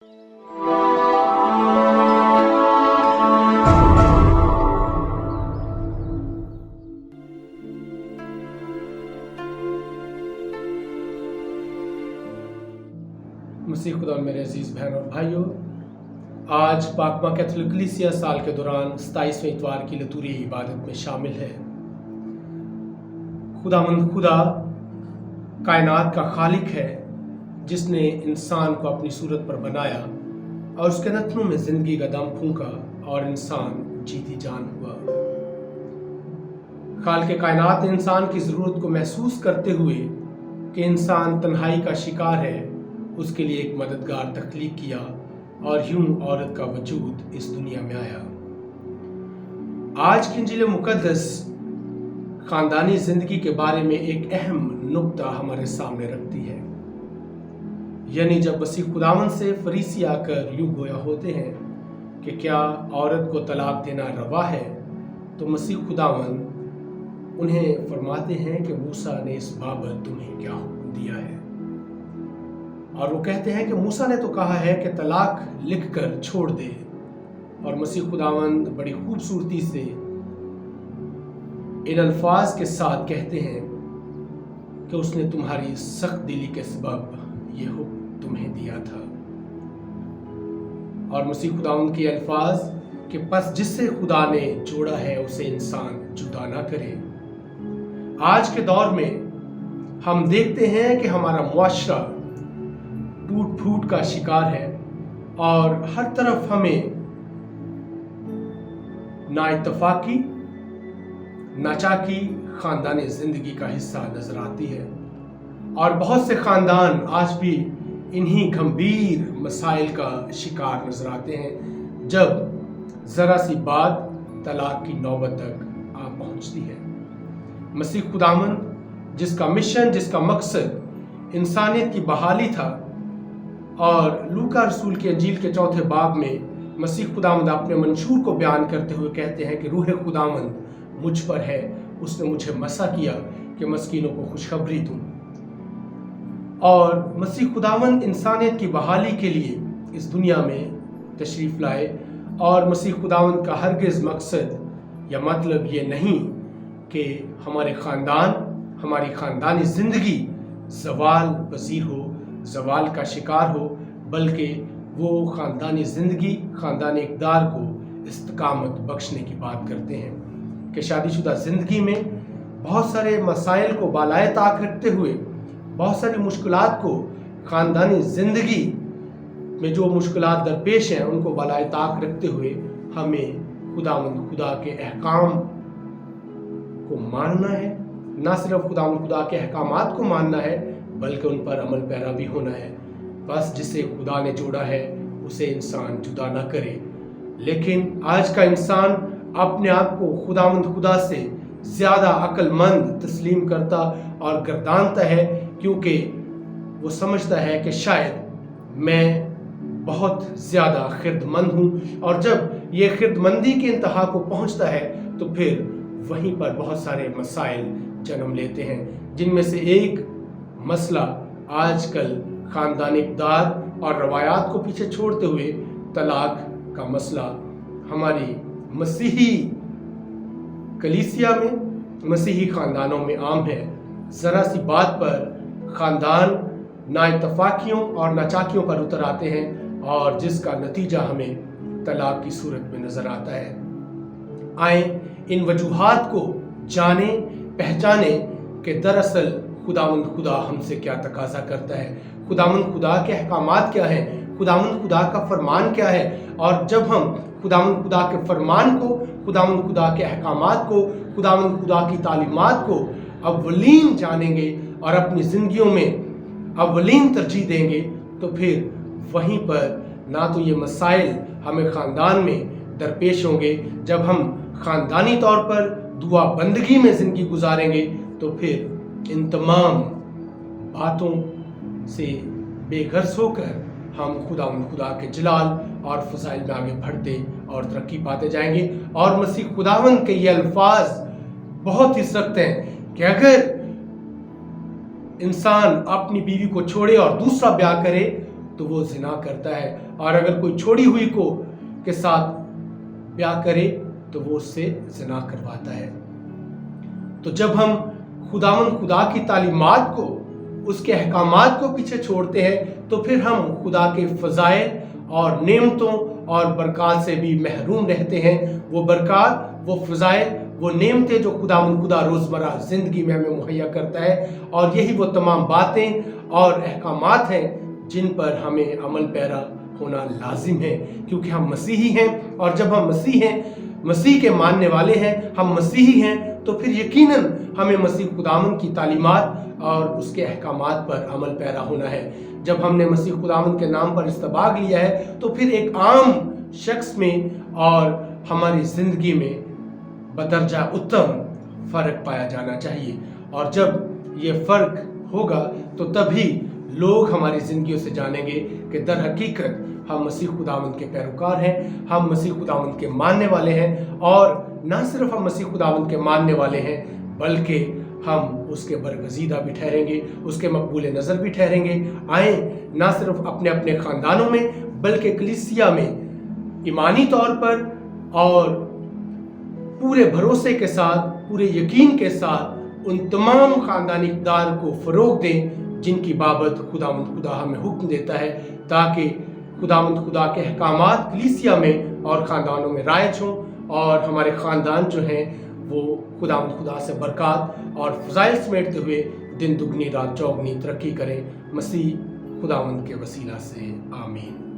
मसीह खुदा और मेरे अजीज बहन और भाइयों, आज पाकमा कैथोलिक कलीसिया साल के दौरान 27वें इतवार की लतूरी इबादत में शामिल है। खुदावंद खुदा कायनात का खालिक है, जिसने इंसान को अपनी सूरत पर बनाया और उसके नथनों में जिंदगी का दम फूंका और इंसान जीती जान हुआ। खाल के कायनात ने इंसान की ज़रूरत को महसूस करते हुए कि इंसान तन्हाई का शिकार है, उसके लिए एक मददगार तख्लीक किया और यूं औरत का वजूद इस दुनिया में आया। आज की इंजील मुकद्दस खानदानी जिंदगी के बारे में एक अहम नुक्ता हमारे सामने रखती है। यानी जब मसीह खुदावंद से फरीसी आकर यूं गोया होते हैं कि क्या औरत को तलाक देना रवा है, तो मसीह खुदावंद उन्हें फरमाते हैं कि मूसा ने इस बाबत तुम्हें क्या हुक्म दिया है। और वो कहते हैं कि मूसा ने तो कहा है कि तलाक लिखकर छोड़ दे, और मसीह खुदावंद बड़ी खूबसूरती से इन अल्फाज के साथ कहते हैं कि उसने तुम्हारी सख्त दिली के सबब ये हुक्म तुम्हें दिया था। और मसीह खुदावंद के अल्फाज कि बस जिससे खुदा ने जोड़ा है उसे इंसान जुदा ना करे। आज के दौर में हम देखते हैं कि हमारा मुआशरा टूट फूट का शिकार है और हर तरफ हमें नाइतफाकी, नाचाकी खानदानी जिंदगी का हिस्सा नजर आती है। और बहुत से खानदान आज भी इन्हीं गंभीर मसाइल का शिकार नजर आते हैं जब जरा सी बात तलाक की नौबत तक आ पहुंचती है। मसीह खुदावंद जिसका मिशन, जिसका मकसद इंसानियत की बहाली था, और लूका रसूल की अंजील के 4 बाब में मसीह खुदावंद अपने मंशूर को बयान करते हुए कहते हैं कि रूह खुदावंद मुझ पर है, उसने मुझे मसा किया कि मस्कीनों को खुशखबरी दूं। और मसीह खुदावंद इंसानियत की बहाली के लिए इस दुनिया में तशरीफ लाए, और मसीह खुदावंद का हरगिज़ मकसद या मतलब ये नहीं कि हमारे ख़ानदान, हमारी ख़ानदानी ज़िंदगी ज़वाल पजीर हो, ज़वाल का शिकार हो, बल्कि वो ख़ानदानी ज़िंदगी, ख़ानदानी इक़दार को इस्तिकामत बख्शने की बात करते हैं कि शादीशुदा ज़िंदगी में बहुत सारे मसाइल को बालाए ताक रखते हुए, बहुत सारी मुश्किलात को, ख़ानदानी ज़िंदगी में जो मुश्किलात दरपेश हैं उनको बालाए ताक रखते हुए हमें खुदावंद खुदा के अहकाम को मानना है। ना सिर्फ खुदावंद खुदा के अहकामात को मानना है, बल्कि उन पर अमल पैरा भी होना है। बस जिसे खुदा ने जोड़ा है उसे इंसान जुदा ना करे। लेकिन आज का इंसान अपने आप को खुदावंद खुदा से ज़्यादा अक्लमंद तस्लीम करता और गर्दानता है, क्योंकि वो समझता है कि शायद मैं बहुत ज़्यादा खिरदमंद हूँ। और जब ये खिरदमंदी की इंतहा को पहुँचता है तो फिर वहीं पर बहुत सारे मसाइल जन्म लेते हैं, जिनमें से एक मसला आजकल ख़ानदानी इक़दार और रवायात को पीछे छोड़ते हुए तलाक का मसला हमारी मसीही कलीसिया में, मसीही ख़ानदानों में आम है। ज़रा सी बात पर ख़ानदान नाइतफाकियों और नाचाकियों पर उतर आते हैं, और जिसका नतीजा हमें तलाक की सूरत में नज़र आता है। आए इन वजूहात को जाने, पहचाने कि दरअसल खुदावंद खुदा हमसे क्या तकाजा करता है, खुदावंद खुदा के अहकामात क्या हैं, खुदावंद खुदा का फरमान क्या है। और जब हम खुदावंद खुदा के फरमान को, खुदावंद खुदा के अहकामात को, खुदावंद खुदा की तालीमात को अव्वलीन जानेंगे और अपनी ज़िंदगियों में अव्वलीन तरजीह देंगे, तो फिर वहीं पर ना तो ये मसाइल हमें ख़ानदान में दरपेश होंगे। जब हम ख़ानदानी तौर पर दुआ बंदगी में ज़िंदगी गुजारेंगे तो फिर इन तमाम बातों से बेघर्स होकर हम खुदा के जलाल और फजाइल में आगे बढ़ते और तरक्की पाते जाएंगे। और मसीह खुदावंद के ये अल्फाज बहुत ही सख्त हैं कि अगर इंसान अपनी बीवी को छोड़े और दूसरा ब्याह करे تو وہ ज़िना करता है, और अगर कोई छोड़ी हुई को के साथ ब्याह करे तो वो उससे ज़िना करवाता है। तो जब हम खुदा की तालीमात को, उसके अहकामात को पीछे छोड़ते हैं तो फिर हम खुदा के फ़ज़ाइल और नेमतों और बरक़ात से भी महरूम रहते हैं। वो बरक़ात, वो फ़ज़ाइल, वो नेमतें जो खुदा रोज़मर्रा ज़िंदगी में हमें मुहैया करता है, और यही वो तमाम बातें और अहकामात हैं जिन पर हमें अमल पैरा होना लाजिम है, क्योंकि हम मसीही हैं। और जब हम मसीह हैं, मसीह के मानने वाले हैं, हम मसीही हैं, तो फिर यकीनन हमें मसीह खुदावन की तालीमात और उसके अहकामात पर अमल पैरा होना है। जब हमने मसीह खुदावन के नाम पर इस्तबाग लिया है तो फिर एक आम शख्स में और हमारी ज़िंदगी में बदरजा उत्तम फ़र्क पाया जाना चाहिए, और जब ये फ़र्क होगा तो तभी लोग हमारी ज़िंदगियों से जानेंगे कि दर हकीकत हम मसीह खुदावंद के पैरोकार हैं, हम मसीह खुदावंद के मानने वाले हैं, और ना सिर्फ हम मसीह खुदावंद के मानने वाले हैं बल्कि हम उसके बरगज़ीदा भी ठहरेंगे, उसके मकबूल नज़र भी ठहरेंगे। आए ना सिर्फ अपने अपने ख़ानदानों में बल्कि कलीसिया में ईमानी तौर पर और पूरे भरोसे के साथ, पूरे यकीन के साथ उन तमाम ख़ानदानी इक़दार को फ़रोग़ दें जिनकी बाबत खुदा हमें हुक्म देता है, ताकि खुदा के अहकामात कलीसिया में और ख़ानदानों में राइज हों, और हमारे ख़ानदान जो हैं वो खुदा से बरक़ात और फ़ज़ाइल समेटते हुए दिन दुगनी रात चौगनी तरक्की करें। मसीह खुदावंद के वसीला से आमीन।